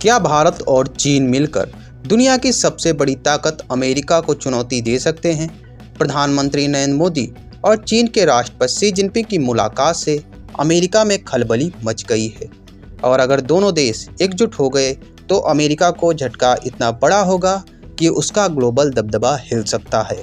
क्या भारत और चीन मिलकर दुनिया की सबसे बड़ी ताकत अमेरिका को चुनौती दे सकते हैं? प्रधानमंत्री नरेंद्र मोदी और चीन के राष्ट्रपति शी जिनपिंग की मुलाकात से अमेरिका में खलबली मच गई है और अगर दोनों देश एकजुट हो गए तो अमेरिका को झटका इतना बड़ा होगा कि उसका ग्लोबल दबदबा हिल सकता है।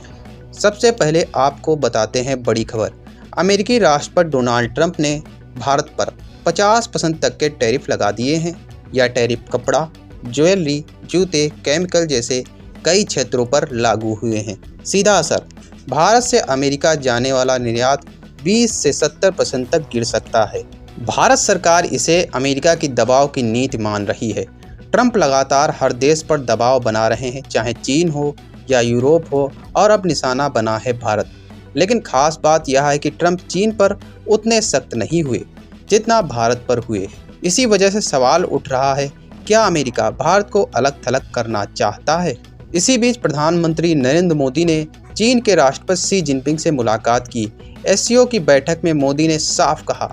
सबसे पहले आपको बताते हैं बड़ी खबर। अमेरिकी राष्ट्रपति डोनाल्ड ट्रंप ने भारत पर 50% तक के टैरिफ लगा दिए हैं। यह टैरिफ कपड़ा, ज्वेलरी, जूते, केमिकल जैसे कई क्षेत्रों पर लागू हुए हैं। सीधा असर, भारत से अमेरिका जाने वाला निर्यात 20 से 70% तक गिर सकता है। भारत सरकार इसे अमेरिका की दबाव की नीति मान रही है। ट्रंप लगातार हर देश पर दबाव बना रहे हैं, चाहे चीन हो या यूरोप हो, और अब निशाना बना है भारत। लेकिन खास बात यह है कि ट्रंप चीन पर उतने सख्त नहीं हुए जितना भारत पर हुए। इसी वजह से सवाल उठ रहा है, क्या अमेरिका भारत को अलग थलग करना चाहता है? इसी बीच प्रधानमंत्री नरेंद्र मोदी ने चीन के राष्ट्रपति शी जिनपिंग से मुलाकात की। एससीओ की बैठक में मोदी ने साफ कहा,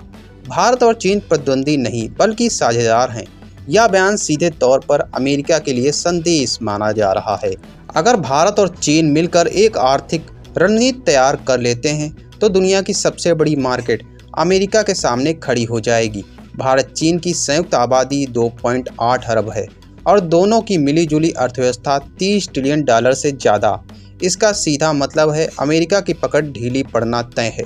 भारत और चीन प्रतिद्वंदी नहीं बल्कि साझेदार हैं। यह बयान सीधे तौर पर अमेरिका के लिए संदेश माना जा रहा है। अगर भारत और चीन मिलकर एक आर्थिक रणनीति तैयार कर लेते हैं तो दुनिया की सबसे बड़ी मार्केट अमेरिका के सामने खड़ी हो जाएगी। भारत चीन की संयुक्त आबादी 2.8 अरब है और दोनों की मिलीजुली अर्थव्यवस्था $30 ट्रिलियन से ज़्यादा। इसका सीधा मतलब है अमेरिका की पकड़ ढीली पड़ना तय है।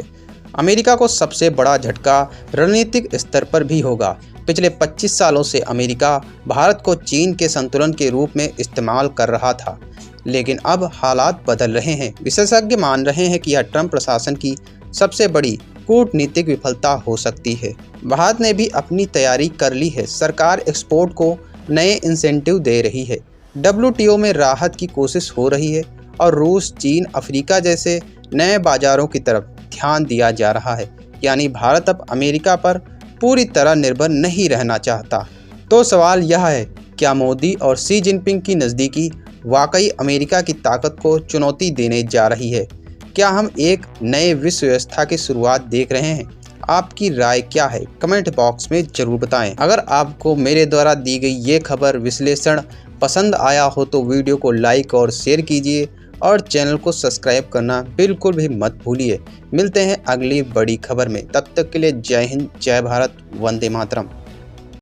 अमेरिका को सबसे बड़ा झटका रणनीतिक स्तर पर भी होगा। पिछले 25 सालों से अमेरिका भारत को चीन के संतुलन के रूप में इस्तेमाल कर रहा था, लेकिन अब हालात बदल रहे हैं। विशेषज्ञ मान रहे हैं कि यह ट्रंप प्रशासन की सबसे बड़ी कूटनीतिक विफलता हो सकती है। भारत ने भी अपनी तैयारी कर ली है। सरकार एक्सपोर्ट को नए इंसेंटिव दे रही है, WTO में राहत की कोशिश हो रही है और रूस, चीन, अफ्रीका जैसे नए बाजारों की तरफ ध्यान दिया जा रहा है। यानी भारत अब अमेरिका पर पूरी तरह निर्भर नहीं रहना चाहता। तो सवाल यह है, क्या मोदी और शी जिनपिंग की नज़दीकी वाकई अमेरिका की ताकत को चुनौती देने जा रही है? क्या हम एक नए विश्व व्यवस्था की शुरुआत देख रहे हैं? आपकी राय क्या है? कमेंट बॉक्स में ज़रूर बताएं। अगर आपको मेरे द्वारा दी गई ये खबर विश्लेषण पसंद आया हो तो वीडियो को लाइक और शेयर कीजिए और चैनल को सब्सक्राइब करना बिल्कुल भी मत भूलिए। मिलते हैं अगली बड़ी खबर में। तब तक के लिए जय हिंद, जय भारत, वंदे मातरम।